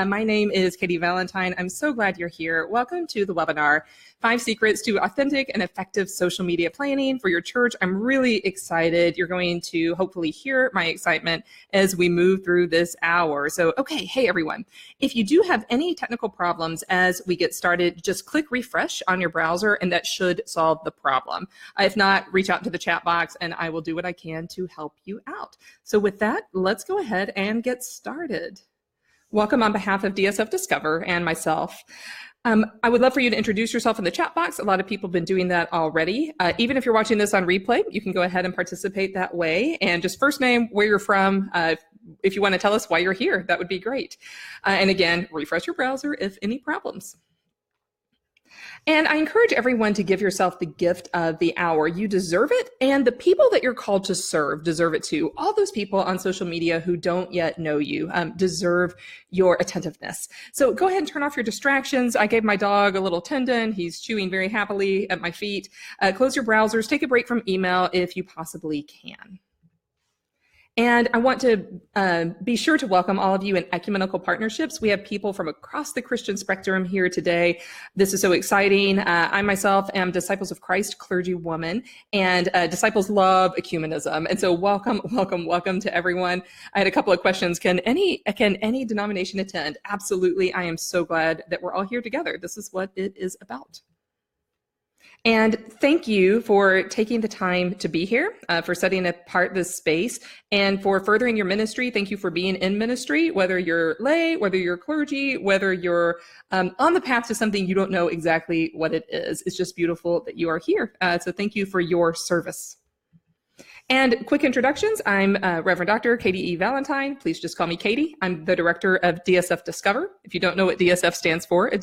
My name is Katy Valentine. I'm so glad you're here. Welcome to the webinar, 5 Secrets to Authentic and Effective Social Media Planning for Your Church. I'm really excited. You're going to hopefully hear my excitement as we move through this hour. So, okay, hey everyone. If you do have any technical problems as we get started, just click refresh on your browser and that should solve the problem. If not, reach out to the chat box and I will do what I can to help you out. So with that, let's go ahead and get started. Welcome on behalf of DSF Discover and myself. I would love for you to introduce yourself in the chat box. A lot of people have been doing that already. Even if you're watching this on replay, you can go ahead and participate that way. And just first name, where you're from. If you want to tell us why you're here, that would be great. And again, refresh your browser if any problems. And I encourage everyone to give yourself the gift of the hour. You deserve it, and the people that you're called to serve deserve it too. All those people on social media who don't yet know you deserve your attentiveness. So go ahead and turn off your distractions. I gave my dog a little tendon. He's chewing very happily at my feet. Close your browsers. Take a break from email if you possibly can. And I want to be sure to welcome all of you in ecumenical partnerships. We have people from across the Christian spectrum here today. This is so exciting. I myself am Disciples of Christ clergywoman, and disciples love ecumenism. And so welcome, welcome, welcome to everyone. I had a couple of questions. Can any denomination attend? Absolutely. I am so glad that we're all here together. This is what it is about. And thank you for taking the time to be here, for setting apart this space, and for furthering your ministry. Thank you for being in ministry, whether you're lay, whether you're clergy, whether you're on the path to something you don't know exactly what it is. It's just beautiful that you are here. So thank you for your service. And quick introductions. I'm Reverend Dr. Katy Valentine. Please just call me Katy. I'm the director of DSF Discover. If you don't know what DSF stands for, it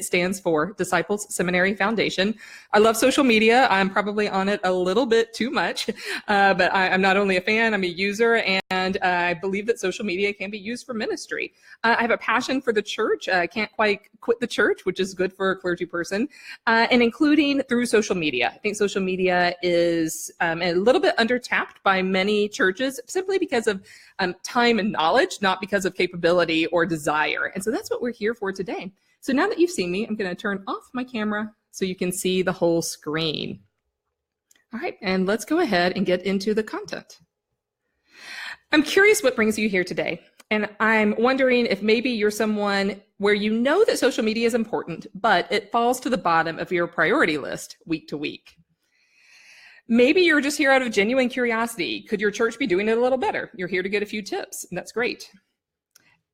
stands for Disciples Seminary Foundation. I love social media. I'm probably on it a little bit too much, but I'm not only a fan, I'm a user, and I believe that social media can be used for ministry. I have a passion for the church. I can't quite quit the church, which is good for a clergy person, and including through social media. I think social media is a little bit undertapped by many churches simply because of time and knowledge, not because of capability or desire. And so that's what we're here for today. So now that you've seen me, I'm going to turn off my camera so you can see the whole screen. All right, and let's go ahead and get into the content. I'm curious what brings you here today. And I'm wondering if maybe you're someone where you know that social media is important, but it falls to the bottom of your priority list week to week. Maybe you're just here out of genuine curiosity. Could your church be doing it a little better? You're here to get a few tips, and that's great.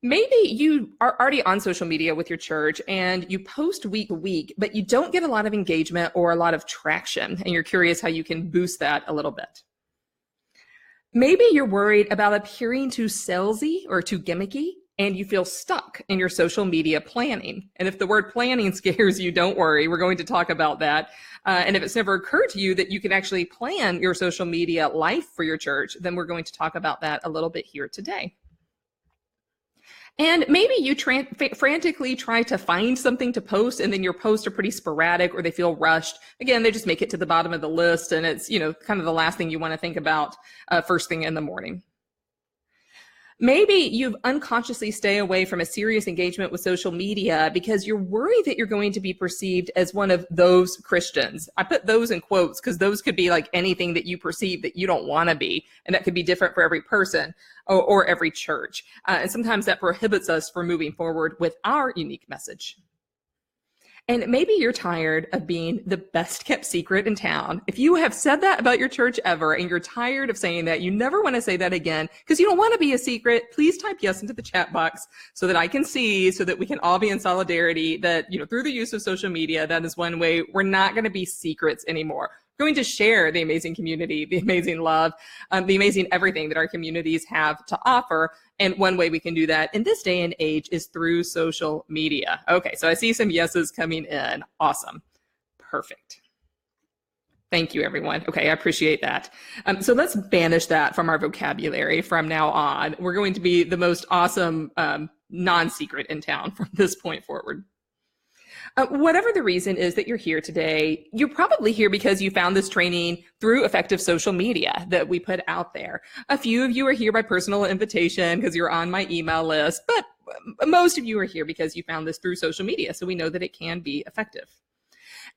Maybe you are already on social media with your church and you post week to week, but you don't get a lot of engagement or a lot of traction, and you're curious how you can boost that a little bit. Maybe you're worried about appearing too salesy or too gimmicky, and you feel stuck in your social media planning. And if the word planning scares you, don't worry, we're going to talk about that. And if it's never occurred to you that you can actually plan your social media life for your church, then we're going to talk about that a little bit here today. And maybe you frantically try to find something to post, and then your posts are pretty sporadic or they feel rushed. Again, they just make it to the bottom of the list, and it's, kind of the last thing you want to think about first thing in the morning. Maybe you've unconsciously stay away from a serious engagement with social media because you're worried that you're going to be perceived as one of those Christians. I put those in quotes because those could be like anything that you perceive that you don't want to be. And that could be different for every person or every church. And sometimes that prohibits us from moving forward with our unique message. And maybe you're tired of being the best kept secret in town. If you have said that about your church ever and you're tired of saying that, you never want to say that again because you don't want to be a secret, please type yes into the chat box so that I can see, so that we can all be in solidarity that, through the use of social media, that is one way we're not going to be secrets anymore. We're going to share the amazing community, the amazing love, the amazing everything that our communities have to offer. And one way we can do that in this day and age is through social media. Okay, so I see some yeses coming in. Awesome. Perfect. Thank you, everyone. Okay, I appreciate that. So let's banish that from our vocabulary from now on. We're going to be the most awesome non-secret in town from this point forward. Whatever the reason is that you're here today, you're probably here because you found this training through effective social media that we put out there. A few of you are here by personal invitation because you're on my email list, but most of you are here because you found this through social media, so we know that it can be effective.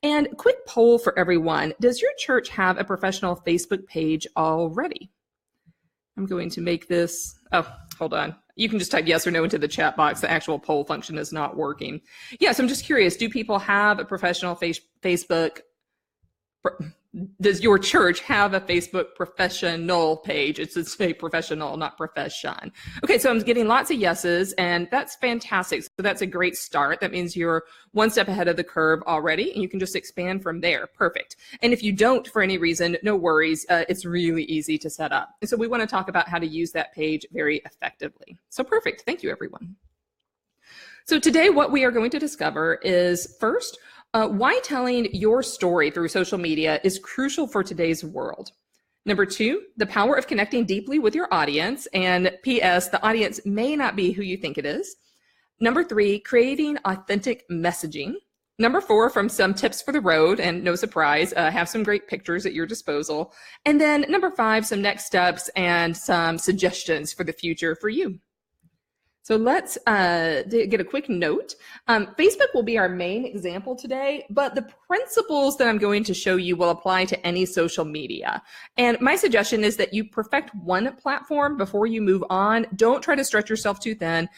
And quick poll for everyone. Does your church have a professional Facebook page already? I'm going to make this, oh, hold on. You can just type yes or no into the chat box. The actual poll function is not working. Yes, I'm just curious. Do people have a professional Facebook? Does your church have a Facebook professional page? It's say professional, not profession. Okay, so I'm getting lots of yeses, and that's fantastic. So that's a great start. That means you're one step ahead of the curve already, and you can just expand from there. Perfect. And if you don't, for any reason, no worries. It's really easy to set up. And so we want to talk about how to use that page very effectively. So perfect. Thank you, everyone. So today, what we are going to discover is first, why telling your story through social media is crucial for today's world. Number two, the power of connecting deeply with your audience. And P.S., the audience may not be who you think it is. Number three, creating authentic messaging. Number four, from some tips for the road, and no surprise, have some great pictures at your disposal. And then number five, some next steps and some suggestions for the future for you. So let's get a quick note. Facebook will be our main example today, but the principles that I'm going to show you will apply to any social media. And my suggestion is that you perfect one platform before you move on. Don't try to stretch yourself too thin.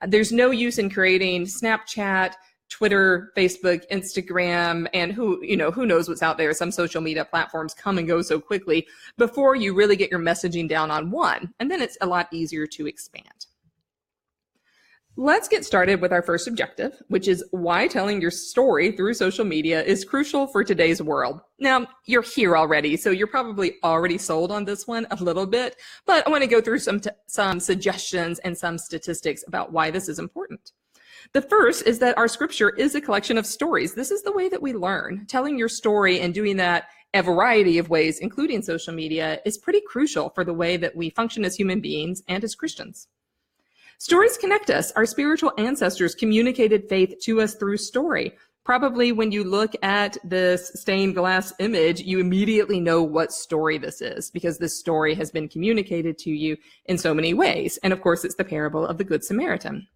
There's no use in creating Snapchat, Twitter, Facebook, Instagram, and who knows what's out there. Some social media platforms come and go so quickly before you really get your messaging down on one. And then it's a lot easier to expand. Let's get started with our first objective, which is why telling your story through social media is crucial for today's world. Now, you're here already, so you're probably already sold on this one a little bit, but I want to go through some suggestions and some statistics about why this is important. The first is that our scripture is a collection of stories. This is the way that we learn. Telling your story and doing that a variety of ways, including social media, is pretty crucial for the way that we function as human beings and as Christians. Stories connect us. Our spiritual ancestors communicated faith to us through story. Probably when you look at this stained glass image, you immediately know what story this is because this story has been communicated to you in so many ways. And of course, it's the parable of the Good Samaritan.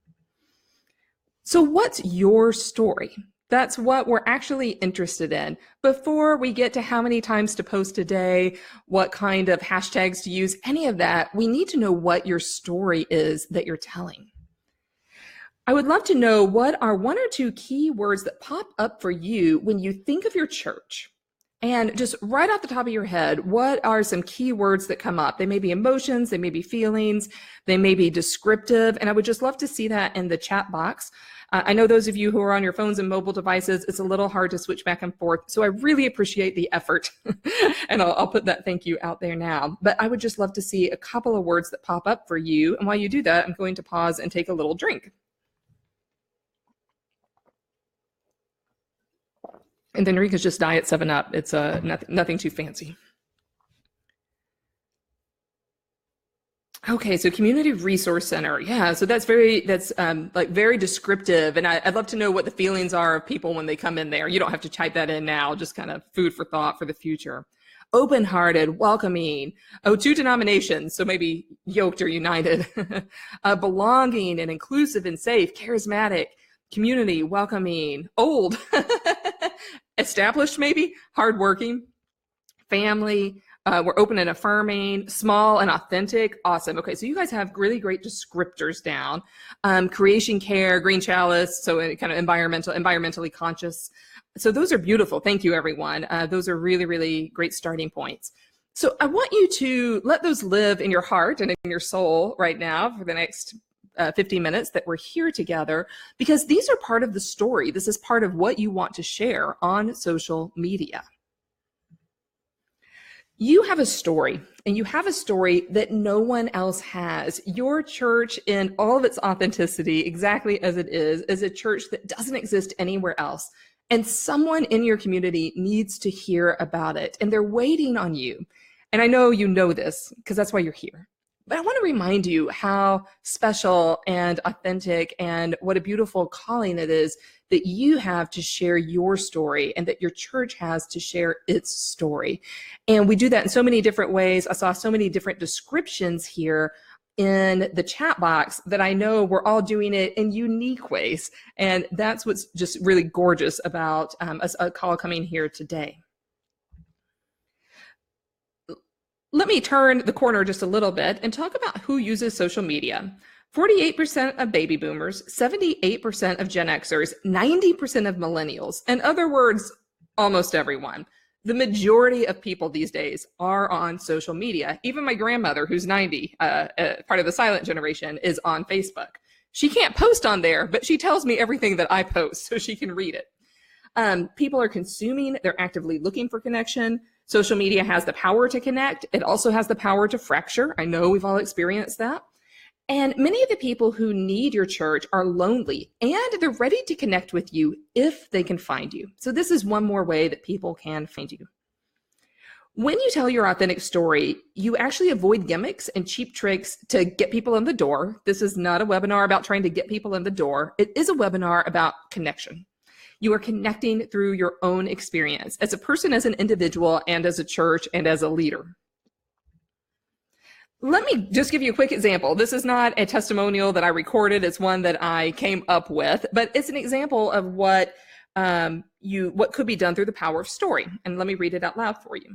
So what's your story? That's what we're actually interested in. Before we get to how many times to post a day, what kind of hashtags to use, any of that, we need to know what your story is that you're telling. I would love to know what are one or two key words that pop up for you when you think of your church. And just right off the top of your head, what are some key words that come up? They may be emotions, they may be feelings, they may be descriptive, and I would just love to see that in the chat box. I know those of you who are on your phones and mobile devices, it's a little hard to switch back and forth, so I really appreciate the effort, and I'll put that thank you out there now. But I would just love to see a couple of words that pop up for you, and while you do that, I'm going to pause and take a little drink. And then Rika's just Diet 7-Up. It's nothing too fancy. Okay, so Community Resource Center. Yeah, so that's very descriptive. And I'd love to know what the feelings are of people when they come in there. You don't have to type that in now, just kind of food for thought for the future. Open-hearted, welcoming. Oh, two denominations, so maybe yoked or united. Belonging and inclusive and safe, charismatic, community, welcoming, old, established maybe, hardworking, family, we're open and affirming, small and authentic. Awesome. Okay, so you guys have really great descriptors down. Creation care, green chalice, so kind of environmentally conscious. So those are beautiful. Thank you, everyone. Those are really, really great starting points. So I want you to let those live in your heart and in your soul right now for the next 15 minutes that we're here together, because these are part of the story. This is part of what you want to share on social media. You have a story, and you have a story that no one else has. Your church, in all of its authenticity, exactly as it is a church that doesn't exist anywhere else. And someone in your community needs to hear about it, and they're waiting on you. And I know you know this, because that's why you're here. But I want to remind you how special and authentic and what a beautiful calling it is that you have to share your story and that your church has to share its story. And we do that in so many different ways. I saw so many different descriptions here in the chat box that I know we're all doing it in unique ways. And that's what's just really gorgeous about a call coming here today. Let me turn the corner just a little bit and talk about who uses social media. 48% of baby boomers, 78% of Gen Xers, 90% of millennials. In other words, almost everyone. The majority of people these days are on social media. Even my grandmother, who's 90, part of the silent generation, is on Facebook. She can't post on there, but she tells me everything that I post so she can read it. People are consuming, they're actively looking for connection. Social media has the power to connect. It also has the power to fracture. I know we've all experienced that. And many of the people who need your church are lonely and they're ready to connect with you if they can find you. So this is one more way that people can find you. When you tell your authentic story, you actually avoid gimmicks and cheap tricks to get people in the door. This is not a webinar about trying to get people in the door. It is a webinar about connection. You are connecting through your own experience as a person, as an individual, and as a church, and as a leader. Let me just give you a quick example. This is not a testimonial that I recorded. It's one that I came up with, but it's an example of what could be done through the power of story. And let me read it out loud for you.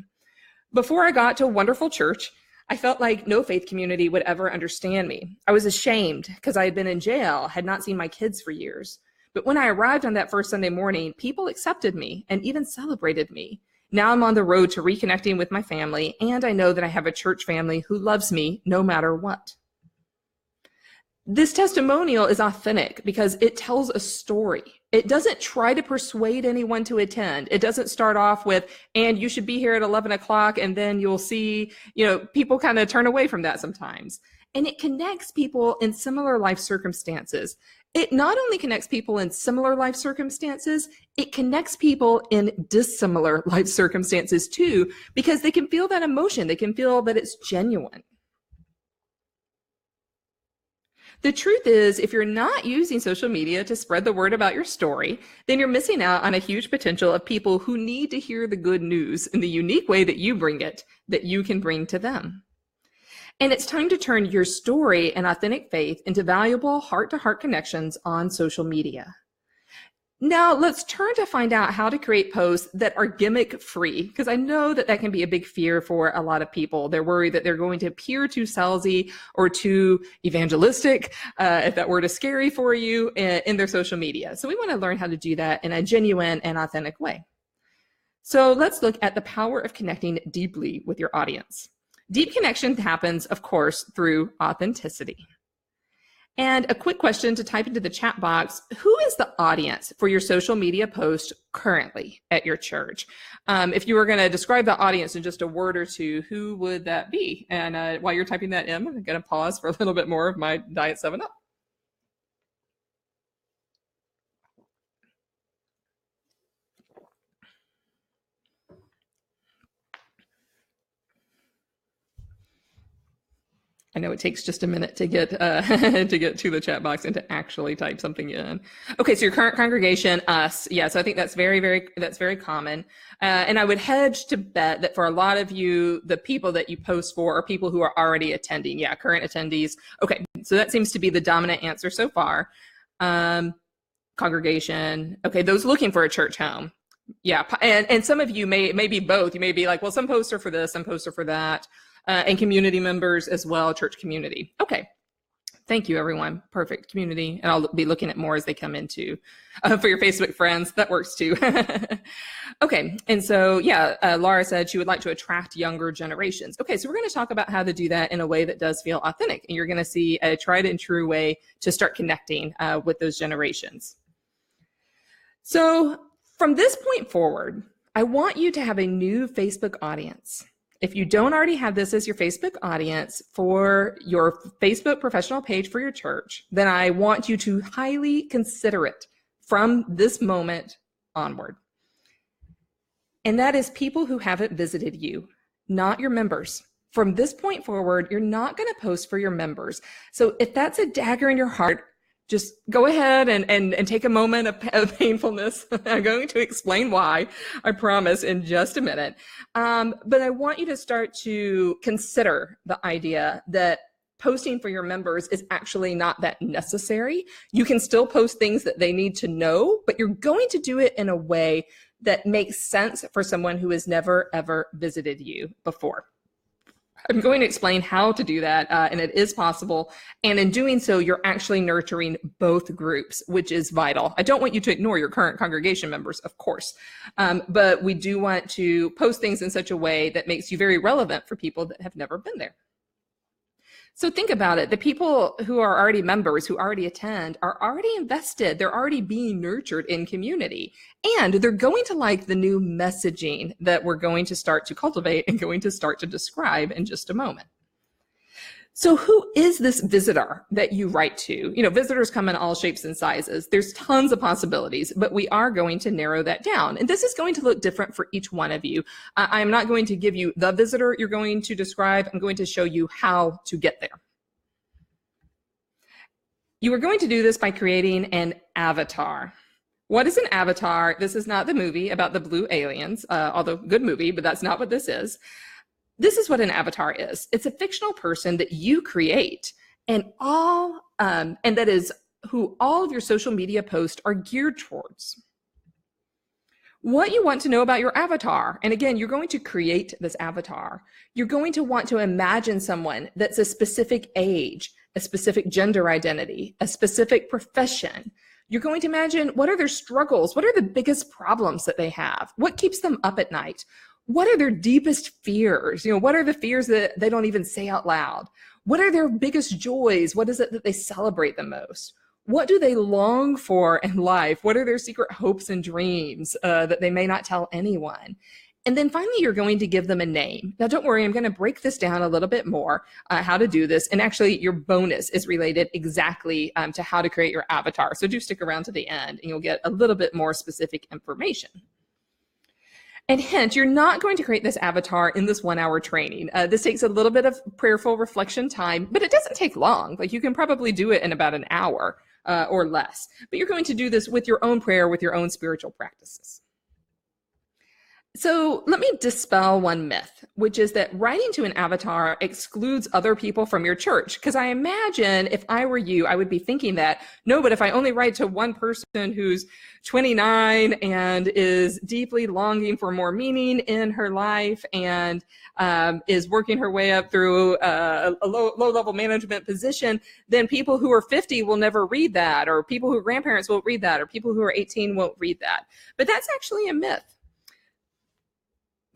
Before I got to a wonderful church, I felt like no faith community would ever understand me. I was ashamed because I had been in jail, had not seen my kids for years. But when I arrived on that first Sunday morning, people accepted me and even celebrated me. Now I'm on the road to reconnecting with my family, and I know that I have a church family who loves me no matter what. This testimonial is authentic because it tells a story. It doesn't try to persuade anyone to attend. It doesn't start off with, and you should be here at 11 o'clock, and then you'll see, people kind of turn away from that sometimes. And it connects people in similar life circumstances. It not only connects people in similar life circumstances, it connects people in dissimilar life circumstances too, because they can feel that emotion. They can feel that it's genuine. The truth is, if you're not using social media to spread the word about your story, then you're missing out on a huge potential of people who need to hear the good news in the unique way that you bring it, that you can bring to them. And it's time to turn your story and authentic faith into valuable heart-to-heart connections on social media. Now let's turn to find out how to create posts that are gimmick-free, because I know that can be a big fear for a lot of people. They're worried that they're going to appear too salesy or too evangelistic, if that word is scary for you, in their social media. So we want to learn how to do that in a genuine and authentic way. So let's look at the power of connecting deeply with your audience. Deep connection happens, of course, through authenticity. And a quick question to type into the chat box: who is the audience for your social media post currently at your church? If you were going to describe the audience in just a word or two, who would that be? And while you're typing that in, I'm going to pause for a little bit more of my Diet 7-Up. I know it takes just a minute to get to the chat box and to actually type something in. Okay, so your current congregation, us. Yeah, so I think that's very common. And I would hedge to bet that for a lot of you, the people that you post for are people who are already attending. Yeah, current attendees. Okay, so that seems to be the dominant answer so far. Congregation. Okay, those looking for a church home. Yeah, and some of you may be both. You may be like, well, some posts are for this, some posts are for that. And community members as well, church community. Okay, thank you everyone, perfect community. And I'll be looking at more as they come into, for your Facebook friends, that works too. Okay, and so yeah, Laura said she would like to attract younger generations. Okay, so we're gonna talk about how to do that in a way that does feel authentic. And you're gonna see a tried and true way to start connecting with those generations. So from this point forward, I want you to have a new Facebook audience. If you don't already have this as your Facebook audience for your Facebook professional page for your church, then I want you to highly consider it from this moment onward. And that is people who haven't visited you, not your members. From this point forward, you're not going to post for your members. So if that's a dagger in your heart, just go ahead and take a moment of painfulness. I'm going to explain why, I promise, in just a minute. But I want you to start to consider the idea that posting for your members is actually not that necessary. You can still post things that they need to know, but you're going to do it in a way that makes sense for someone who has never, ever visited you before. I'm going to explain how to do that, and it is possible. And in doing so, you're actually nurturing both groups, which is vital. I don't want you to ignore your current congregation members, of course, but we do want to post things in such a way that makes you very relevant for people that have never been there. So think about it. The people who are already members, who already attend, are already invested. They're already being nurtured in community. And they're going to like the new messaging that we're going to start to cultivate and going to start to describe in just a moment. So who is this visitor that you write to? You know, visitors come in all shapes and sizes. There's tons of possibilities, but we are going to narrow that down. And this is going to look different for each one of you. I'm not going to give you the visitor you're going to describe. I'm going to show you how to get there. You are going to do this by creating an avatar. What is an avatar? This is not the movie about the blue aliens, although good movie, but that's not what this is. This is what an avatar is. It's a fictional person that you create, and that is who all of your social media posts are geared towards. What you want to know about your avatar, and again, you're going to create this avatar. You're going to want to imagine someone that's a specific age, a specific gender identity, a specific profession. You're going to imagine what are their struggles, what are the biggest problems that they have, what keeps them up at night. What are their deepest fears? You know, what are the fears that they don't even say out loud? What are their biggest joys? What is it that they celebrate the most? What do they long for in life? What are their secret hopes and dreams that they may not tell anyone? And then finally, you're going to give them a name. Now, don't worry, I'm going to break this down a little bit more, how to do this. And actually, your bonus is related exactly to how to create your avatar. So do stick around to the end and you'll get a little bit more specific information. And hint, you're not going to create this avatar in this 1 hour training. This takes a little bit of prayerful reflection time, but it doesn't take long. Like you can probably do it in about an hour or less. But you're going to do this with your own prayer, with your own spiritual practices. So let me dispel one myth, which is that writing to an avatar excludes other people from your church. Because I imagine if I were you, I would be thinking that, no, but if I only write to one person who's 29 and is deeply longing for more meaning in her life and is working her way up through a low-level management position, then people who are 50 will never read that, or people who are grandparents won't read that, or people who are 18 won't read that. But that's actually a myth.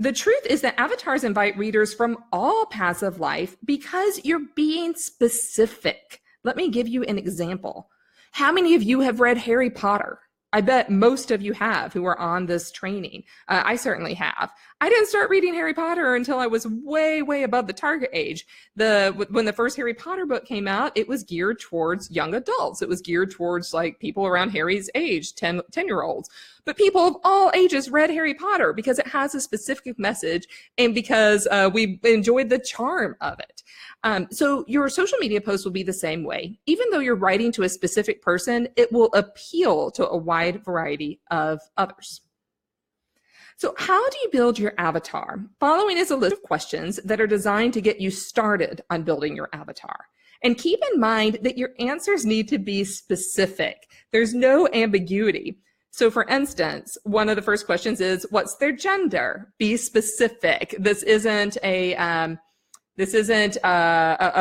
The truth is that avatars invite readers from all paths of life because you're being specific. Let me give you an example. How many of you have read Harry Potter? I bet most of you have who are on this training. I certainly have. I didn't start reading Harry Potter until I was way, way above the target age. When the first Harry Potter book came out, it was geared towards young adults. It was geared towards like people around Harry's age, 10-year-olds. But people of all ages read Harry Potter because it has a specific message and because we enjoyed the charm of it. So your social media post will be the same way. Even though you're writing to a specific person, it will appeal to a wide variety of others. So how do you build your avatar? Following is a list of questions that are designed to get you started on building your avatar. And keep in mind that your answers need to be specific. There's no ambiguity. So for instance, one of the first questions is, what's their gender? Be specific. This isn't a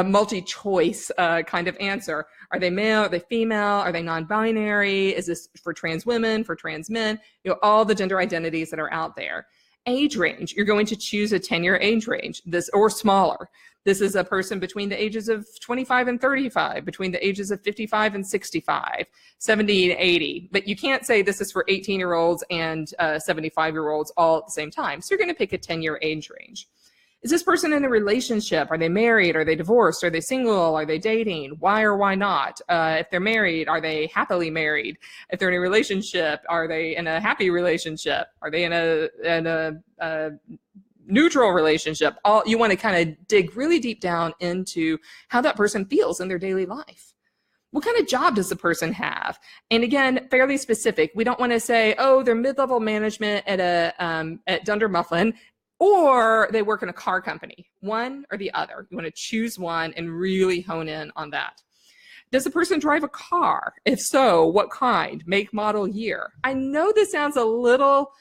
multi-choice kind of answer. Are they male? Are they female? Are they non-binary? Is this for trans women, for trans men? You know, all the gender identities that are out there. Age range, you're going to choose a 10-year age range, this or smaller. This is a person between the ages of 25 and 35, between the ages of 55 and 65, 70 and 80. But you can't say this is for 18-year-olds and 75-year-olds all at the same time. So you're going to pick a 10-year age range. Is this person in a relationship? Are they married? Are they divorced? Are they single? Are they dating? Why or why not? If they're married, are they happily married? If they're in a relationship, are they in a happy relationship? Are they in a neutral relationship? You want to kind of dig really deep down into how that person feels in their daily life. What kind of job does the person have? And again, fairly specific. We don't want to say, oh, they're mid-level management at Dunder Mifflin. or they work in a car company. One or the other. You want to choose one and really hone in on that. Does the person drive a car? If so, what kind, make, model, year? I know this sounds a little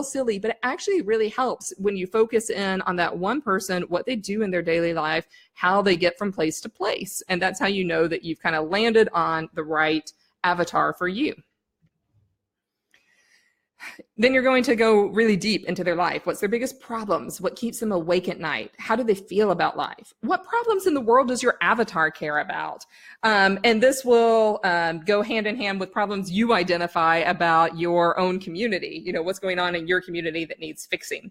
silly, but it actually really helps when you focus in on that one person, what they do in their daily life, how they get from place to place. And that's how you know that you've kind of landed on the right avatar for you. Then you're going to go really deep into their life. What's their biggest problems? What keeps them awake at night? How do they feel about life? What problems in the world does your avatar care about? And this will go hand in hand with problems you identify about your own community. You know, what's going on in your community that needs fixing.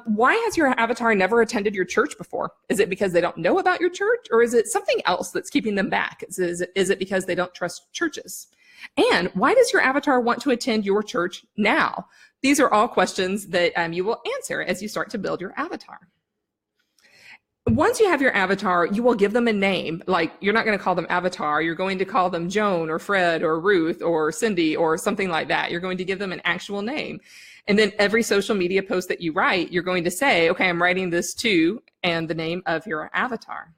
Why has your avatar never attended your church before? Is it because they don't know about your church, or is it something else that's keeping them back? Is it because they don't trust churches? And why does your avatar want to attend your church now? These are all questions that you will answer as you start to build your avatar. Once you have your avatar, you will give them a name. Like, you're not going to call them Avatar. You're going to call them Joan or Fred or Ruth or Cindy or something like that. You're going to give them an actual name. And then every social media post that you write, you're going to say, okay, I'm writing this to, and the name of your avatar.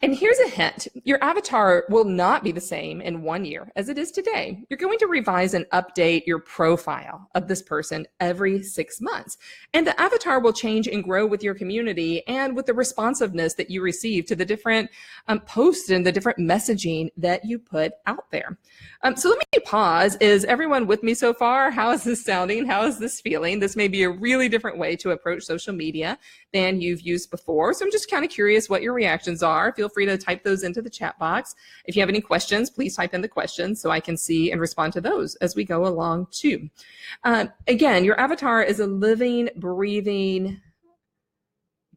And here's a hint. Your avatar will not be the same in 1 year as it is today. You're going to revise and update your profile of this person every 6 months. And the avatar will change and grow with your community and with the responsiveness that you receive to the different posts and the different messaging that you put out there. So let me pause. Is everyone with me so far? How is this sounding? How is this feeling? This may be a really different way to approach social media than you've used before. So I'm just kind of curious what your reactions are. Feel free to type those into the chat box. If you have any questions, please type in the questions so I can see and respond to those as we go along too. Again, your avatar is a living, breathing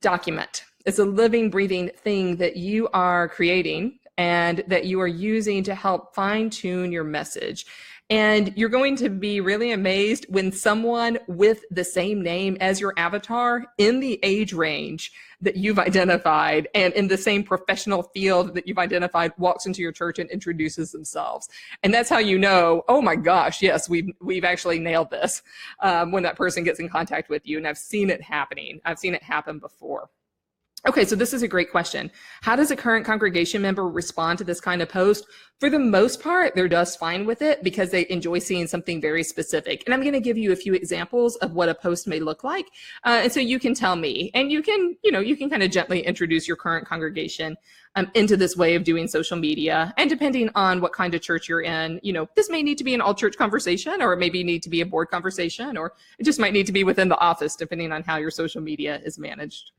document. It's a living, breathing thing that you are creating and that you are using to help fine-tune your message. And you're going to be really amazed when someone with the same name as your avatar in the age range that you've identified and in the same professional field that you've identified walks into your church and introduces themselves. And that's how you know, oh my gosh, yes, we've actually nailed this when that person gets in contact with you. And I've seen it happening. I've seen it happen before. Okay, so this is a great question. How does a current congregation member respond to this kind of post? For the most part, they're just fine with it because they enjoy seeing something very specific. And I'm going to give you a few examples of what a post may look like. And so you can tell me, and you can kind of gently introduce your current congregation into this way of doing social media. And depending on what kind of church you're in, this may need to be an all church conversation, or it maybe need to be a board conversation, or it just might need to be within the office, depending on how your social media is managed.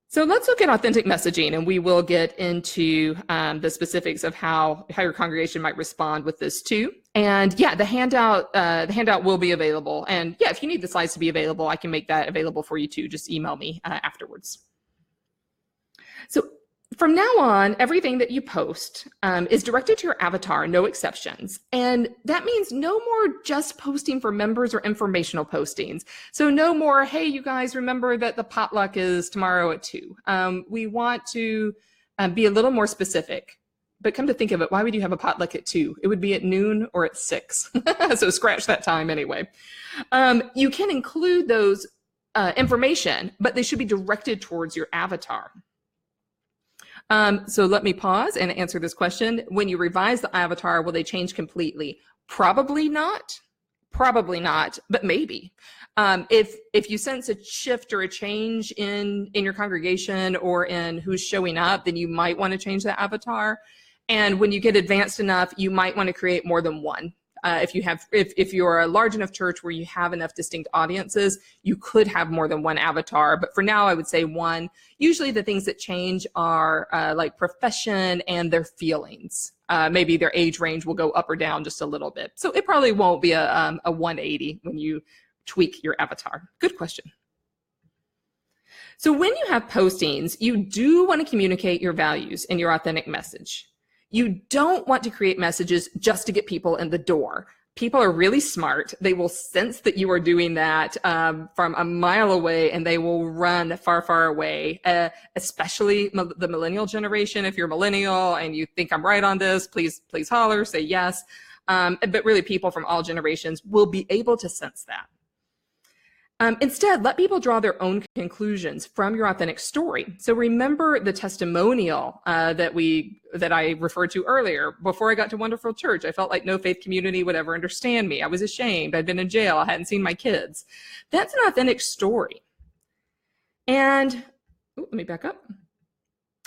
So let's look at authentic messaging, and we will get into the specifics of how your congregation might respond with this too. And yeah, the handout will be available. And yeah, if you need the slides to be available, I can make that available for you too. Just email me afterwards. So from now on, everything that you post is directed to your avatar, no exceptions. And that means no more just posting for members or informational postings. So no more, hey, you guys remember that the potluck is tomorrow at 2. We want to be a little more specific. But come to think of it, why would you have a potluck at 2? It would be at noon or at 6. So scratch that time anyway. You can include those information, but they should be directed towards your avatar. So let me pause and answer this question. When you revise the avatar, will they change completely? Probably not, but maybe. If you sense a shift or a change in your congregation or in who's showing up, then you might want to change the avatar. And when you get advanced enough, you might want to create more than one. If you're a large enough church where you have enough distinct audiences, you could have more than one avatar. But for now, I would say one. Usually the things that change are like profession and their feelings. Maybe their age range will go up or down just a little bit. So it probably won't be a 180 when you tweak your avatar. Good question. So when you have postings, you do want to communicate your values and your authentic message. You don't want to create messages just to get people in the door. People are really smart. They will sense that you are doing that from a mile away, and they will run far, far away, especially the millennial generation. If you're a millennial and you think I'm right on this, please holler, say yes. But really people from all generations will be able to sense that. Instead, let people draw their own conclusions from your authentic story. So remember the testimonial that I referred to earlier. Before I got to Wonderful Church, I felt like no faith community would ever understand me. I was ashamed. I'd been in jail. I hadn't seen my kids. That's an authentic story. And let me back up.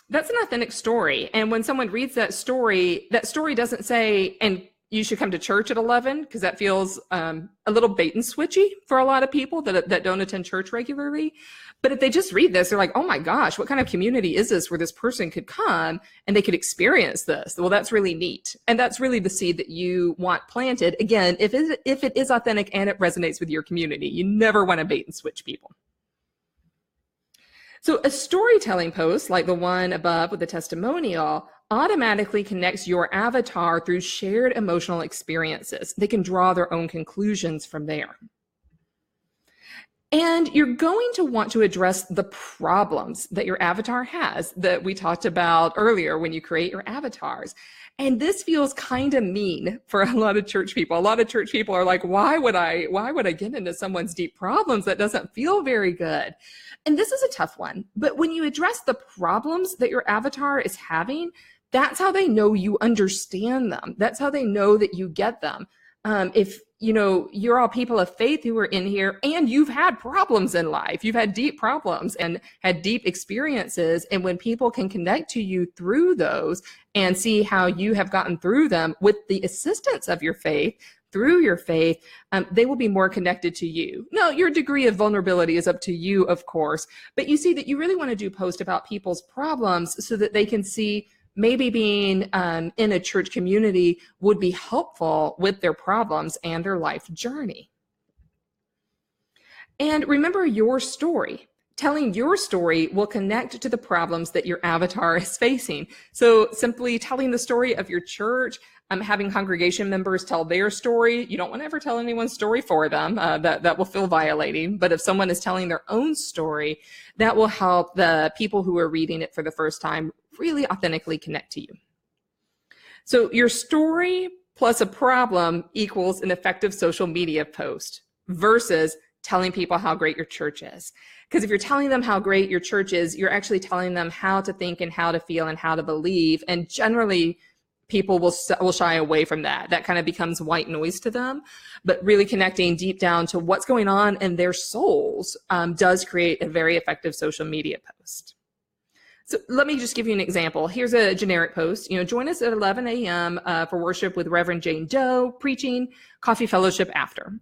That's an authentic story. And when someone reads that story doesn't say, and you should come to church at 11, because that feels a little bait and switchy for a lot of people that don't attend church regularly. But if they just read this, they're like, oh my gosh, what kind of community is this where this person could come and they could experience this? Well, that's really neat. And that's really the seed that you want planted. Again, if it is authentic and it resonates with your community, you never want to bait and switch people. So a storytelling post like the one above with the testimonial automatically connects your avatar through shared emotional experiences. They can draw their own conclusions from there. And you're going to want to address the problems that your avatar has that we talked about earlier when you create your avatars. And this feels kind of mean for a lot of church people. A lot of church people are like, why would I get into someone's deep problems? That doesn't feel very good. And this is a tough one. But when you address the problems that your avatar is having, that's how they know you understand them. That's how they know that you get them. If you're all people of faith who are in here and you've had problems in life, you've had deep problems and had deep experiences. And when people can connect to you through those and see how you have gotten through them with the assistance of your faith, through your faith, they will be more connected to you. Now, your degree of vulnerability is up to you, of course, but you see that you really want to do posts about people's problems so that they can see maybe being in a church community would be helpful with their problems and their life journey. And remember your story. Telling your story will connect to the problems that your avatar is facing. So simply telling the story of your church, having congregation members tell their story. You don't want to ever tell anyone's story for them. That will feel violating. But if someone is telling their own story, that will help the people who are reading it for the first time really authentically connect to you. So your story plus a problem equals an effective social media post versus telling people how great your church is. Because if you're telling them how great your church is, you're actually telling them how to think and how to feel and how to believe. And generally, people will shy away from that. That kind of becomes white noise to them. But really connecting deep down to what's going on in their souls does create a very effective social media post. So let me just give you an example. Here's a generic post. Join us at 11 a.m. For worship with Reverend Jane Doe, preaching, coffee fellowship after.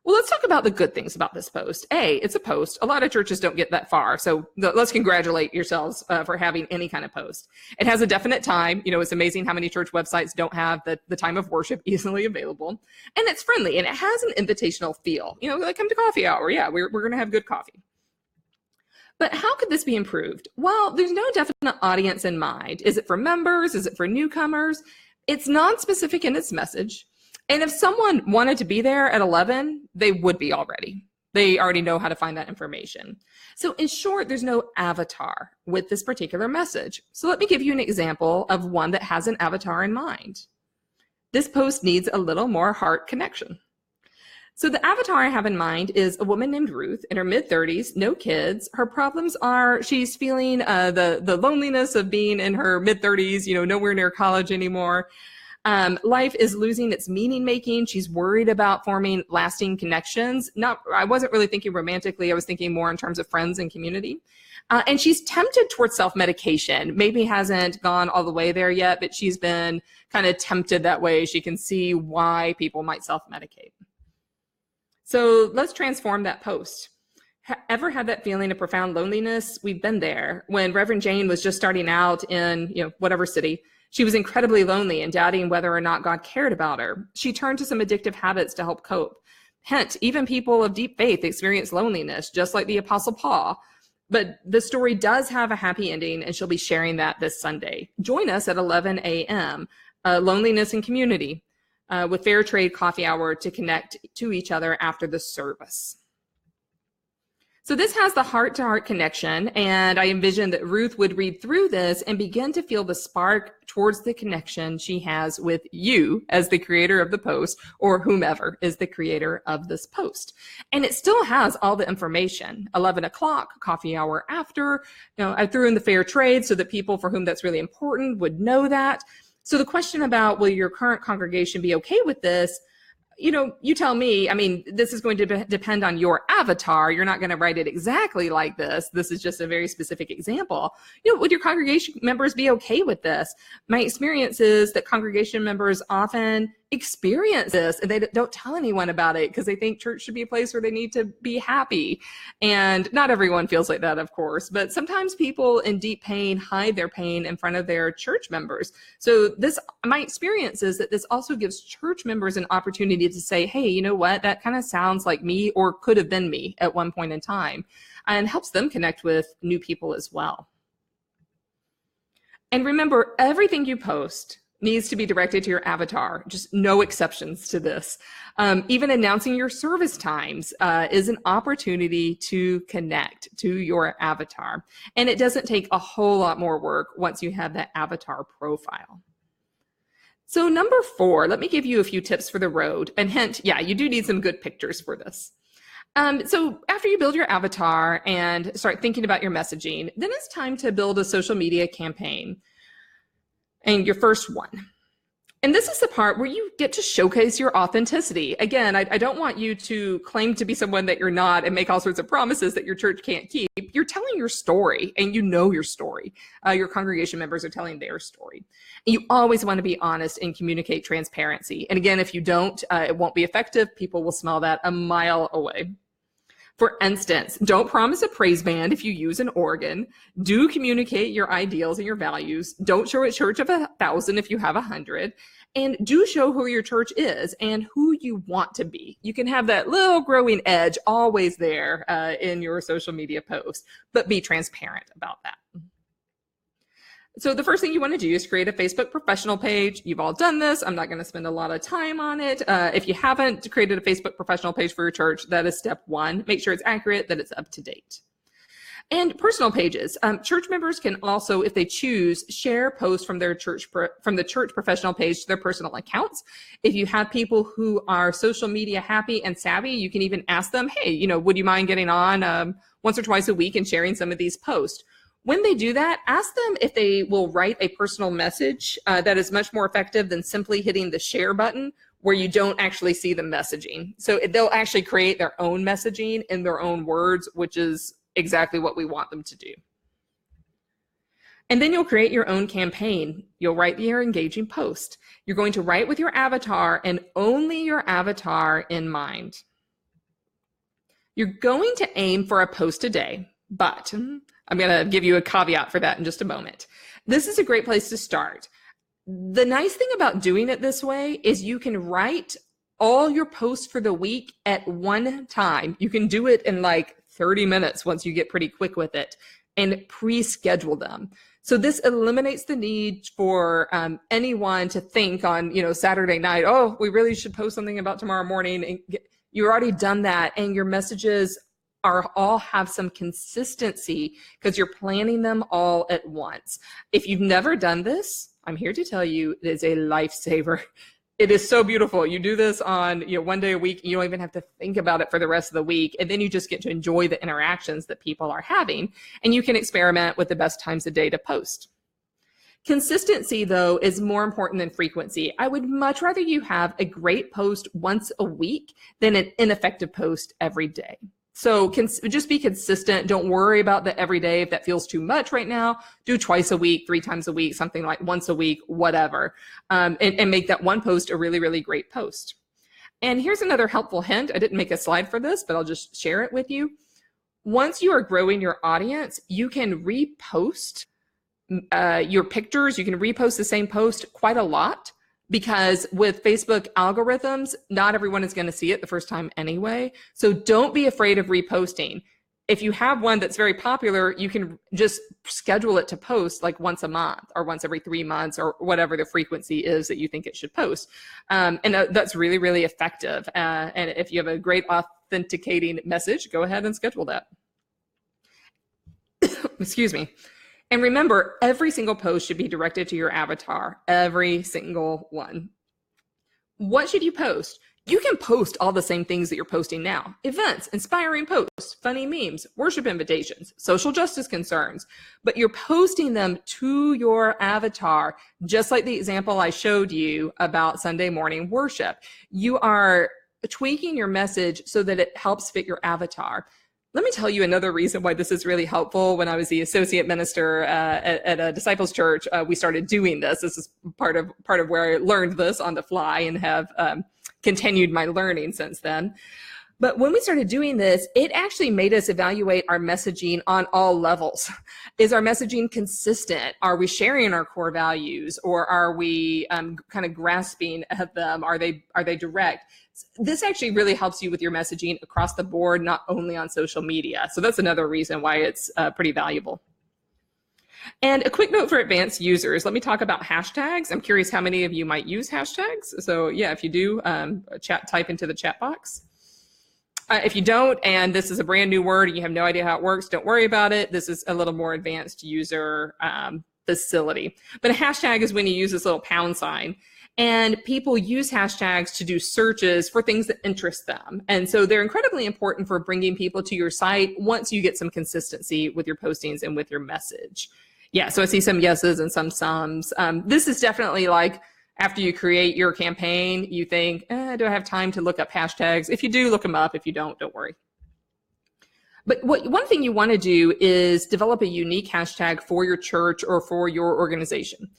Well, let's talk about the good things about this post. A, it's a post. A lot of churches don't get that far. So let's congratulate yourselves for having any kind of post. It has a definite time. It's amazing how many church websites don't have the time of worship easily available. And it's friendly and it has an invitational feel. Like come to coffee hour. Yeah, we're going to have good coffee. But how could this be improved? Well, there's no definite audience in mind. Is it for members? Is it for newcomers? It's non-specific in its message. And if someone wanted to be there at 11, they would be already. They already know how to find that information. So in short, there's no avatar with this particular message. So let me give you an example of one that has an avatar in mind. This post needs a little more heart connection. So the avatar I have in mind is a woman named Ruth in her mid-30s, no kids. Her problems are she's feeling the loneliness of being in her mid-30s, nowhere near college anymore. Life is losing its meaning making. She's worried about forming lasting connections. I wasn't really thinking romantically. I was thinking more in terms of friends and community. And she's tempted towards self-medication. Maybe hasn't gone all the way there yet, but she's been kind of tempted that way. She can see why people might self-medicate. So let's transform that post. Ever had that feeling of profound loneliness? We've been there. When Reverend Jane was just starting out in, whatever city, she was incredibly lonely and doubting whether or not God cared about her. She turned to some addictive habits to help cope. Hence, even people of deep faith experience loneliness, just like the Apostle Paul. But the story does have a happy ending, and she'll be sharing that this Sunday. Join us at 11 a.m., Loneliness and Community, with Fair Trade Coffee Hour to connect to each other after the service. So this has the heart-to-heart connection, and I envision that Ruth would read through this and begin to feel the spark towards the connection she has with you as the creator of the post, or whomever is the creator of this post. And it still has all the information. 11 o'clock, coffee hour after. I threw in the fair trade so that people for whom that's really important would know that. So the question about, will your current congregation be okay with this? You tell me. I mean, this is going to depend on your avatar. You're not going to write it exactly like this. This is just a very specific example. Would your congregation members be okay with this? My experience is that congregation members often experience this and they don't tell anyone about it because they think church should be a place where they need to be happy. And not everyone feels like that, of course, but sometimes people in deep pain hide their pain in front of their church members. So my experience is that this also gives church members an opportunity to say, hey, you know what, that kind of sounds like me or could have been me at one point in time, and helps them connect with new people as well. And remember, everything you post needs to be directed to your avatar. Just no exceptions to this. Even announcing your service times is an opportunity to connect to your avatar. And it doesn't take a whole lot more work once you have that avatar profile. So number 4, let me give you a few tips for the road. And hint, yeah, you do need some good pictures for this. So after you build your avatar and start thinking about your messaging, then it's time to build a social media campaign. And your first one. And this is the part where you get to showcase your authenticity. Again, I don't want you to claim to be someone that you're not and make all sorts of promises that your church can't keep. You're telling your story, and you know your story. Your congregation members are telling their story. And you always want to be honest and communicate transparency. And again, if you don't, it won't be effective. People will smell that a mile away. For instance, don't promise a praise band if you use an organ. Do communicate your ideals and your values. Don't show a church of 1,000 if you have 100. And do show who your church is and who you want to be. You can have that little growing edge always there in your social media posts, but be transparent about that. So the first thing you want to do is create a Facebook professional page. You've all done this. I'm not going to spend a lot of time on it. If you haven't created a Facebook professional page for your church, that is step 1. Make sure it's accurate, that it's up to date. And personal pages. Church members can also, if they choose, share posts from their church from the church professional page to their personal accounts. If you have people who are social media happy and savvy, you can even ask them, hey, would you mind getting on once or twice a week and sharing some of these posts? When they do that, ask them if they will write a personal message that is much more effective than simply hitting the share button where you don't actually see the messaging. So they'll actually create their own messaging in their own words, which is exactly what we want them to do. And then you'll create your own campaign. You'll write your engaging post. You're going to write with your avatar and only your avatar in mind. You're going to aim for a post a day, but I'm going to give you a caveat for that in just a moment. This is a great place to start. The nice thing about doing it this way is you can write all your posts for the week at one time. You can do it in like 30 minutes once you get pretty quick with it, and pre-schedule them. So this eliminates the need for anyone to think on Saturday night, oh, we really should post something about tomorrow morning. And you've already done that, and your messages all have some consistency because you're planning them all at once. If you've never done this, I'm here to tell you it is a lifesaver. It is so beautiful. You do this on one day a week. You don't even have to think about it for the rest of the week. And then you just get to enjoy the interactions that people are having. And you can experiment with the best times of day to post. Consistency, though, is more important than frequency. I would much rather you have a great post once a week than an ineffective post every day. So just be consistent. Don't worry about the everyday. If that feels too much right now, do twice a week, 3 times a week, something like once a week, whatever, and make that one post a really, really great post. And here's another helpful hint. I didn't make a slide for this, but I'll just share it with you. Once you are growing your audience, you can repost your pictures. You can repost the same post quite a lot. Because with Facebook algorithms, not everyone is going to see it the first time anyway. So don't be afraid of reposting. If you have one that's very popular, you can just schedule it to post like once a month or once every 3 months or whatever the frequency is that you think it should post. And that's really, really effective. And if you have a great authenticating message, go ahead and schedule that. Excuse me. And remember, every single post should be directed to your avatar, every single one. What should you post? You can post all the same things that you're posting now. Events, inspiring posts, funny memes, worship invitations, social justice concerns, but you're posting them to your avatar, just like the example I showed you about Sunday morning worship. You are tweaking your message so that it helps fit your avatar. Let me tell you another reason why this is really helpful. When I was the associate minister at a disciples church, we started doing this. This is part of where I learned this on the fly and have continued my learning since then. But when we started doing this, it actually made us evaluate our messaging on all levels. Is our messaging consistent? Are we sharing our core values, or are we kind of grasping at them? Are they direct? This actually really helps you with your messaging across the board, not only on social media. So that's another reason why it's pretty valuable. And a quick note for advanced users, let me talk about hashtags. I'm curious how many of you might use hashtags. So yeah, if you do, type into the chat box. If you don't, and this is a brand new word and you have no idea how it works, don't worry about it. This is a little more advanced user facility. But a hashtag is when you use this little pound sign. And people use hashtags to do searches for things that interest them. And so they're incredibly important for bringing people to your site once you get some consistency with your postings and with your message. Yeah, so I see some yeses and some sums. This is definitely like after you create your campaign, you think, do I have time to look up hashtags? If you do, look them up. If you don't worry. But one thing you want to do is develop a unique hashtag for your church or for your organization.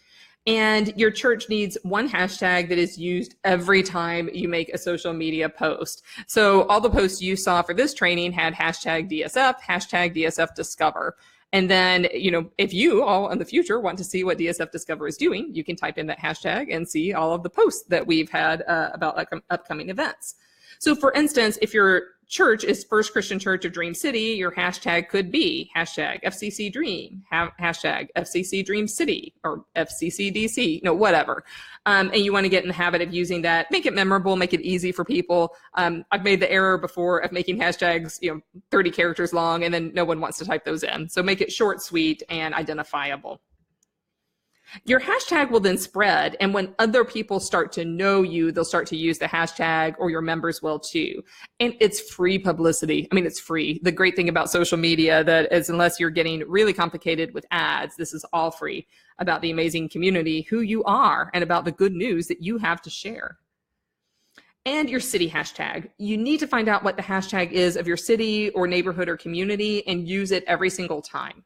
And your church needs one hashtag that is used every time you make a social media post. So all the posts you saw for this training had hashtag DSF, hashtag DSF Discover. And then, if you all in the future want to see what DSF Discover is doing, you can type in that hashtag and see all of the posts that we've had about upcoming events. So for instance, if your church is First Christian Church of Dream City, your hashtag could be hashtag FCC Dream, hashtag FCC Dream City, or FCC DC, whatever. And you want to get in the habit of using that, make it memorable, make it easy for people. I've made the error before of making hashtags, 30 characters long, and then no one wants to type those in. So make it short, sweet, and identifiable. Your hashtag will then spread, and when other people start to know you, they'll start to use the hashtag, or your members will too. And it's free publicity. I mean, it's free. The great thing about social media that is, unless you're getting really complicated with ads, this is all free, about the amazing community, who you are, and about the good news that you have to share. And your city hashtag. You need to find out what the hashtag is of your city or neighborhood or community and use it every single time.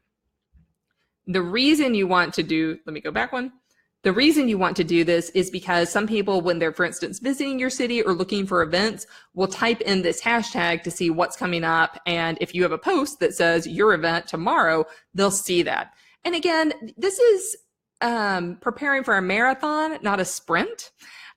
The reason you want to do, let me go back one. The reason you want to do this is because some people, when they're, for instance, visiting your city or looking for events, will type in this hashtag to see what's coming up. And if you have a post that says your event tomorrow, they'll see that. And again, this is preparing for a marathon, not a sprint.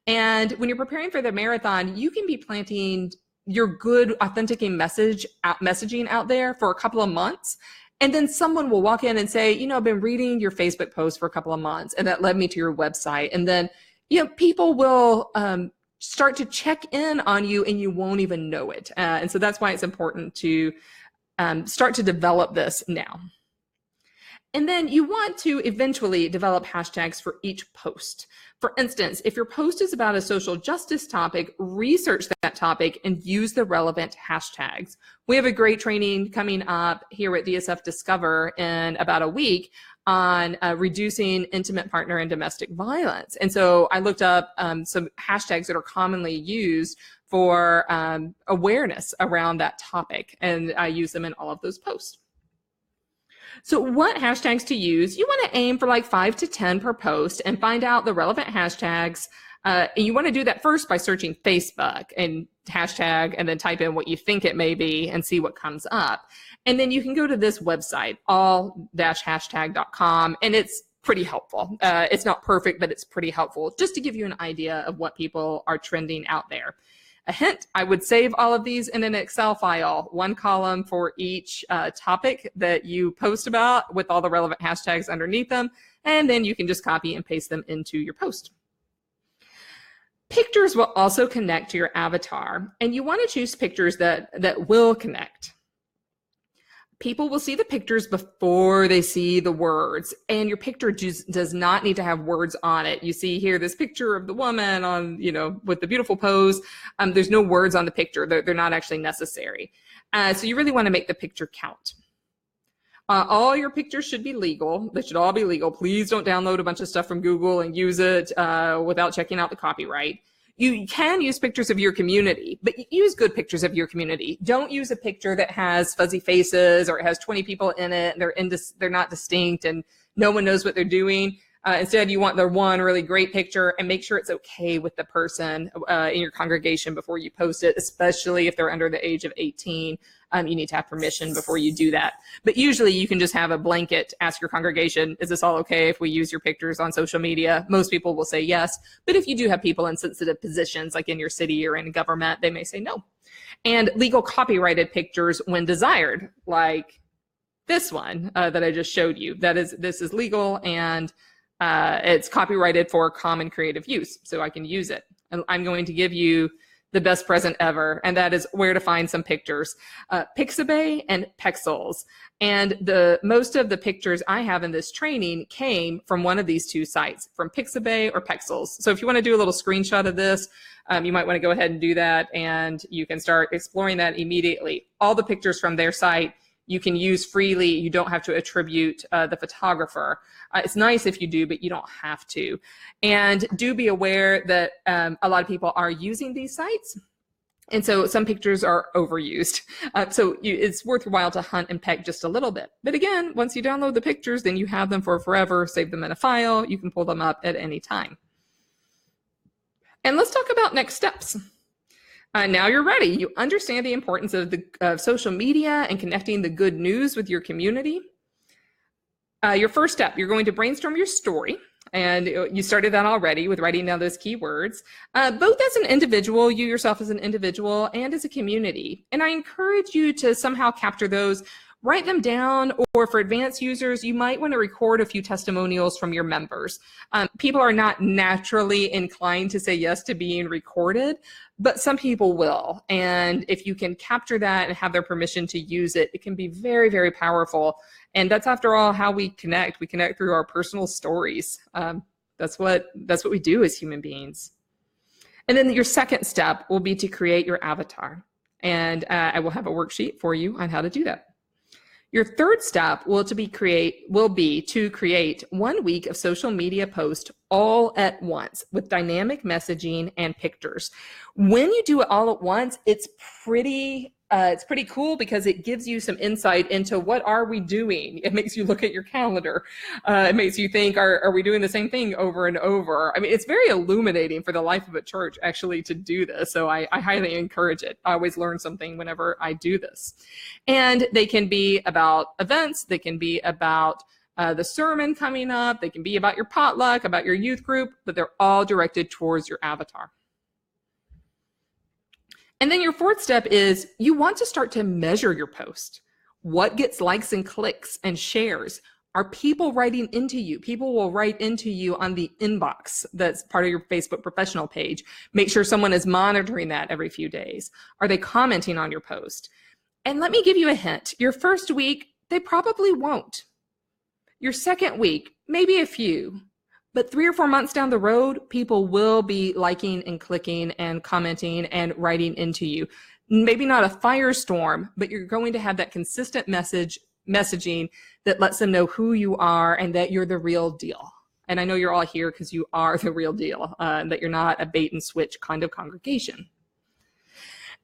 And when you're preparing for the marathon, you can be planting your good, authentic messaging out there for a couple of months. And then someone will walk in and say, I've been reading your Facebook post for a couple of months, and that led me to your website. And then, people will start to check in on you, and you won't even know it. And so that's why it's important to start to develop this now. And then you want to eventually develop hashtags for each post. For instance, if your post is about a social justice topic, research that topic and use the relevant hashtags. We have a great training coming up here at DSF Discover in about a week on reducing intimate partner and domestic violence. And so I looked up some hashtags that are commonly used for awareness around that topic, and I use them in all of those posts. So what hashtags to use? You want to aim for like 5 to 10 per post and find out the relevant hashtags. And you want to do that first by searching Facebook and hashtag, and then type in what you think it may be and see what comes up. And then you can go to this website, all-hashtag.com, and it's pretty helpful. It's not perfect, but it's pretty helpful just to give you an idea of what people are trending out there. A hint, I would save all of these in an Excel file, one column for each topic that you post about with all the relevant hashtags underneath them, and then you can just copy and paste them into your post. Pictures will also connect to your avatar, and you want to choose pictures that will connect. people will see the pictures before they see the words, and your picture just does not need to have words on it. You see here this picture of the woman on, with the beautiful pose. There's no words on the picture. They're not actually necessary. So you really want to make the picture count. All your pictures should be legal. They should all be legal. Please don't download a bunch of stuff from Google and use it without checking out the copyright. You can use pictures of your community, but use good pictures of your community. Don't use a picture that has fuzzy faces or it has 20 people in it. They're not distinct and no one knows what they're doing. Instead, you want the one really great picture, and make sure it's okay with the person in your congregation before you post it, especially if they're under the age of 18. You need to have permission before you do that. But usually you can just have a blanket, ask your congregation, is this all okay if we use your pictures on social media? Most people will say yes. But if you do have people in sensitive positions, like in your city or in government, they may say no. And legal copyrighted pictures when desired, like this one that I just showed you. This is legal, and it's copyrighted for common creative use, so I can use it. And I'm going to give you the best present ever, and that is where to find some pictures. Pixabay and Pexels. And most of the pictures I have in this training came from one of these two sites, from Pixabay or Pexels. So if you want to do a little screenshot of this, you might want to go ahead and do that, and you can start exploring that immediately. All the pictures from their site you can use freely. You don't have to attribute the photographer. It's nice if you do, but you don't have to. And do be aware that a lot of people are using these sites. And so some pictures are overused. It's worthwhile to hunt and peck just a little bit. But again, once you download the pictures, then you have them for forever, save them in a file. You can pull them up at any time. And let's talk about next steps. Now you're ready. You understand the importance of social media and connecting the good news with your community. Your first step, you're going to brainstorm your story. And you started that already with writing down those keywords, both as an individual, you yourself as an individual, and as a community. And I encourage you to somehow capture those, write them down, or for advanced users, you might want to record a few testimonials from your members. People are not naturally inclined to say yes to being recorded, but some people will. And if you can capture that and have their permission to use it, it can be very, very powerful. And that's, after all, how we connect. We connect through our personal stories. That's what we do as human beings. And then your second step will be to create your avatar. And I will have a worksheet for you on how to do that. Your third step will be to create 1 week of social media posts all at once with dynamic messaging and pictures. When you do it all at once, it's pretty cool because it gives you some insight into what are we doing. It makes you look at your calendar. It makes you think, are we doing the same thing over and over? I mean, it's very illuminating for the life of a church actually to do this. So I highly encourage it. I always learn something whenever I do this. And they can be about events. They can be about the sermon coming up. They can be about your potluck, about your youth group, but they're all directed towards your avatar. And then your fourth step is you want to start to measure your post. What gets likes and clicks and shares? Are people writing into you? People will write into you on the inbox that's part of your Facebook professional page. Make sure someone is monitoring that every few days. Are they commenting on your post? And let me give you a hint. Your first week, they probably won't. Your second week, maybe a few. But 3 or 4 months down the road, people will be liking and clicking and commenting and writing into you. Maybe not a firestorm, but you're going to have that consistent messaging that lets them know who you are and that you're the real deal. And I know you're all here because you are the real deal, and that you're not a bait and switch kind of congregation.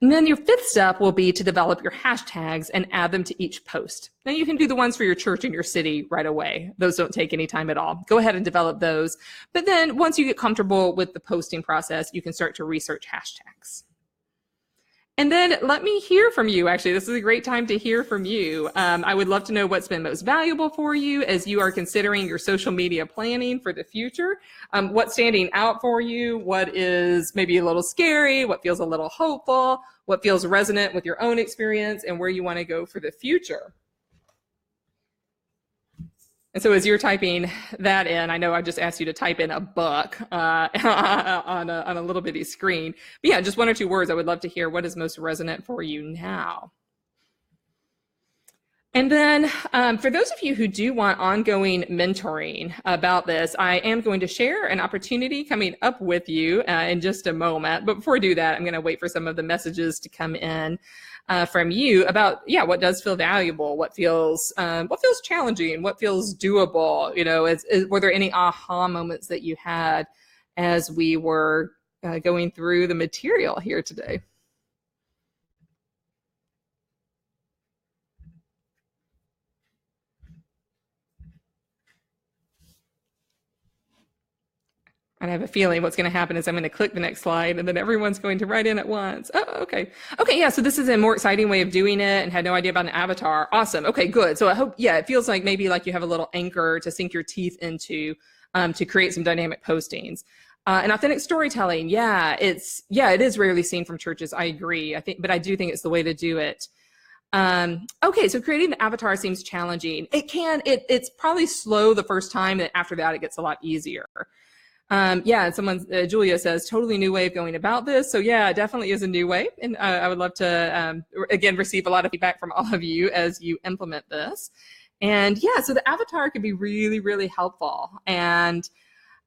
And then your fifth step will be to develop your hashtags and add them to each post. Now you can do the ones for your church and your city right away. Those don't take any time at all. Go ahead and develop those. But then once you get comfortable with the posting process, you can start to research hashtags. And then let me hear from you. Actually, this is a great time to hear from you. I would love to know what's been most valuable for you as you are considering your social media planning for the future. What's standing out for you? What is maybe a little scary? What feels a little hopeful? What feels resonant with your own experience and where you want to go for the future? And so as you're typing that in, I know I just asked you to type in a book on a little bitty screen. But yeah, just 1 or 2 words. I would love to hear what is most resonant for you now. And then for those of you who do want ongoing mentoring about this, I am going to share an opportunity coming up with you in just a moment. But before I do that, I'm going to wait for some of the messages to come in from you about, yeah, what does feel valuable, what feels challenging, what feels doable. You know, were there any aha moments that you had as we were going through the material here today? And I have a feeling what's going to happen is I'm going to click the next slide and then everyone's going to write in at once. Oh, okay. Okay, yeah, so this is a more exciting way of doing it and had no idea about an avatar. Awesome. Okay, good. So I hope, yeah, it feels like maybe like you have a little anchor to sink your teeth into to create some dynamic postings. And authentic storytelling, it is rarely seen from churches. I agree. But I do think it's the way to do it. Okay, so creating the avatar seems challenging. It's probably slow the first time, and after that, it gets a lot easier. Julia says, totally new way of going about this. So yeah, it definitely is a new way. And I would love to, again, receive a lot of feedback from all of you as you implement this. And yeah, so the avatar could be really, really helpful. And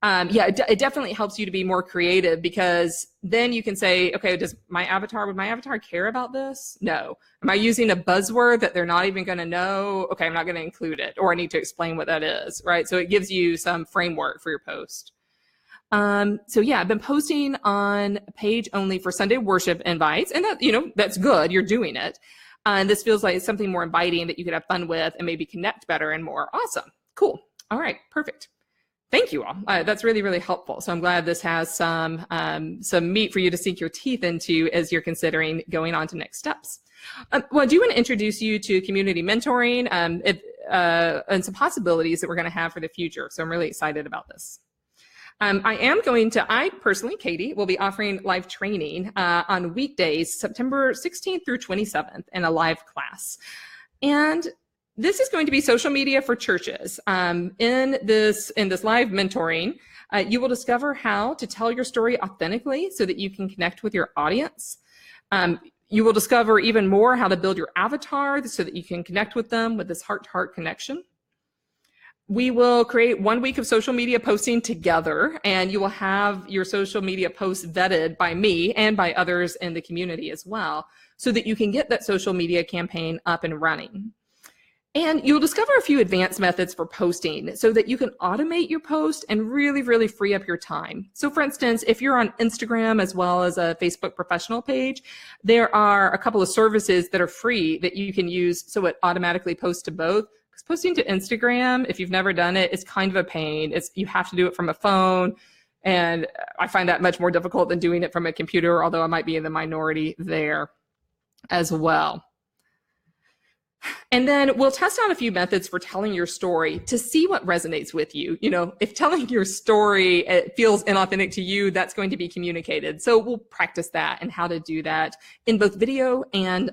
it definitely helps you to be more creative, because then you can say, okay, would my avatar care about this? No. Am I using a buzzword that they're not even going to know? Okay, I'm not going to include it, or I need to explain what that is, right? So it gives you some framework for your post. I've been posting on a page only for Sunday worship invites, and that's good. You're doing it. And this feels like it's something more inviting that you could have fun with and maybe connect better and more. Awesome. Cool. All right. Perfect. Thank you all. That's really, really helpful. So I'm glad this has some meat for you to sink your teeth into as you're considering going on to next steps. I do want to introduce you to community mentoring and some possibilities that we're going to have for the future. So I'm really excited about this. I personally, Katie, will be offering live training on weekdays, September 16th through 27th, in a live class. And this is going to be social media for churches. In this live mentoring, you will discover how to tell your story authentically so that you can connect with your audience. You will discover even more how to build your avatar so that you can connect with them with this heart-to-heart connection. We will create 1 week of social media posting together, and you will have your social media posts vetted by me and by others in the community as well, so that you can get that social media campaign up and running. And you'll discover a few advanced methods for posting so that you can automate your post and really, really free up your time. So for instance, if you're on Instagram as well as a Facebook professional page, there are a couple of services that are free that you can use so it automatically posts to both. Because posting to Instagram, if you've never done it, is kind of a pain. You have to do it from a phone, and I find that much more difficult than doing it from a computer, although I might be in the minority there as well. And then we'll test out a few methods for telling your story to see what resonates with you. You know, if telling your story it feels inauthentic to you, that's going to be communicated. So we'll practice that and how to do that in both video and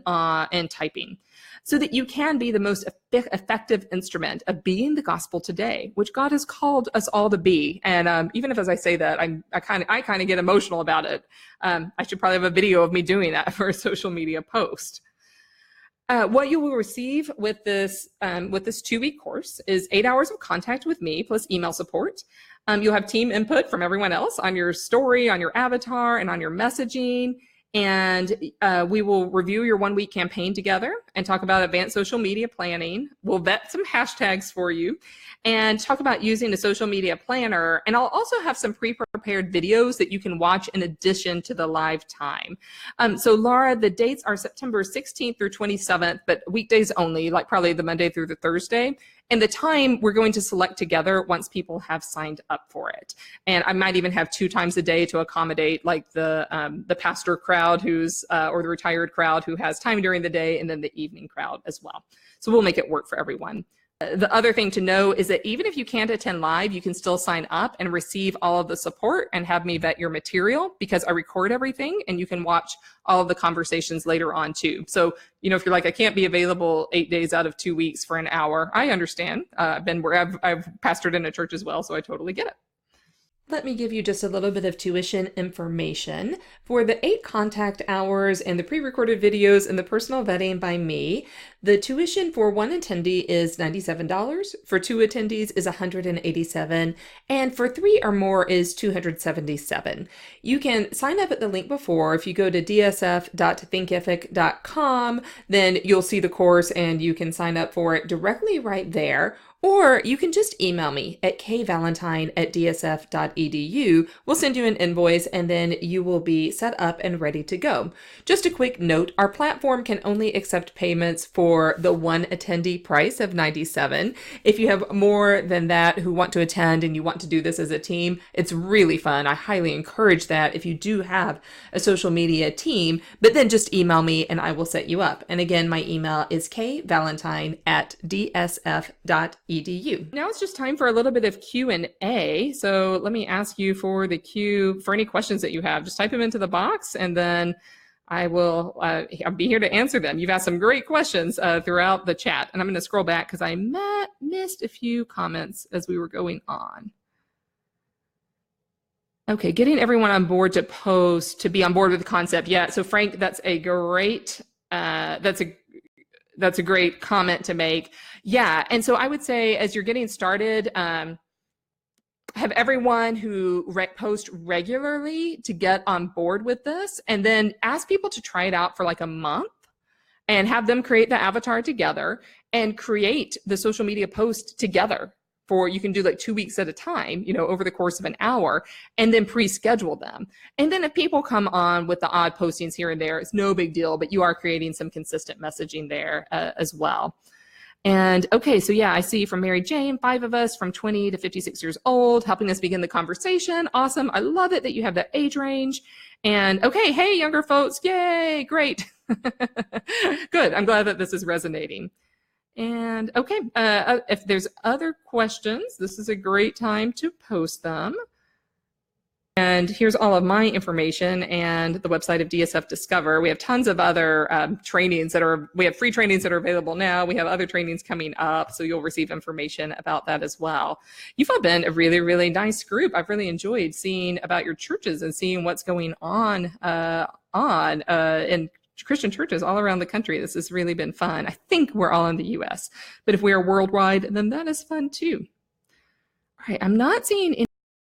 typing, so that you can be the most effective instrument of being the gospel today, which God has called us all to be. And even if, as I say that, I kind of get emotional about it. I should probably have a video of me doing that for a social media post. What you will receive with this 2-week course is 8 hours of contact with me plus email support. You'll have team input from everyone else on your story, on your avatar, and on your messaging. And we will review your 1-week campaign together and talk about advanced social media planning. We'll vet some hashtags for you and talk about using a social media planner. And I'll also have some pre-prepared videos that you can watch in addition to the live time. So Laura, the dates are September 16th through 27th, but weekdays only, like probably the Monday through the Thursday. And the time we're going to select together once people have signed up for it. And I might even have 2 times a day to accommodate like the pastor crowd or the retired crowd who has time during the day, and then the evening crowd as well. So we'll make it work for everyone. The other thing to know is that even if you can't attend live, you can still sign up and receive all of the support and have me vet your material, because I record everything and you can watch all of the conversations later on too. So, you know, if you're like, I can't be available 8 days out of 2 weeks for an hour, I understand. I've pastored in a church as well, so I totally get it. Let me give you just a little bit of tuition information. For the 8 contact hours and the pre-recorded videos and the personal vetting by me, The tuition for one attendee is $97, for two attendees is $187, and for three or more is $277. You can sign up at the link before. If you go to dsf.thinkific.com, then you'll see the course and you can sign up for it directly right there. Or you can just email me at kvalentine@dsf.edu. We'll send you an invoice and then you will be set up and ready to go. Just a quick note, our platform can only accept payments for the one attendee price of $97. If you have more than that who want to attend and you want to do this as a team, it's really fun. I highly encourage that if you do have a social media team, but then just email me and I will set you up. And again, my email is kvalentine@dsf.edu. Now it's just time for a little bit of Q&A. So let me ask you for the Q for any questions that you have. Just type them into the box and then I will I'll be here to answer them. You've asked some great questions throughout the chat. And I'm going to scroll back because I missed a few comments as we were going on. Okay, getting everyone on board to post, to be on board with the concept. Yeah, so Frank, that's a great that's a great comment to make. Yeah, and so I would say as you're getting started, have everyone who post regularly to get on board with this, and then ask people to try it out for like a month and have them create the avatar together and create the social media post together. You can do like 2 weeks at a time, over the course of an hour, and then pre-schedule them. And then if people come on with the odd postings here and there, it's no big deal, but you are creating some consistent messaging there as well. And okay, so yeah, I see from Mary Jane, 5 of us from 20 to 56 years old, helping us begin the conversation. Awesome. I love it that you have that age range. And okay, hey, younger folks, yay, great. Good. I'm glad that this is resonating. And okay, if there's other questions, this is a great time to post them. And here's all of my information and the website of DSF Discover. We have tons of other trainings we have free trainings that are available now. We have other trainings coming up, so you'll receive information about that as well. You've all been a really, really nice group. I've really enjoyed seeing about your churches and seeing what's going on in Christian churches all around the country. This has really been fun. I think we're all in the US, but if we are worldwide, then that is fun too. All right, I'm not seeing any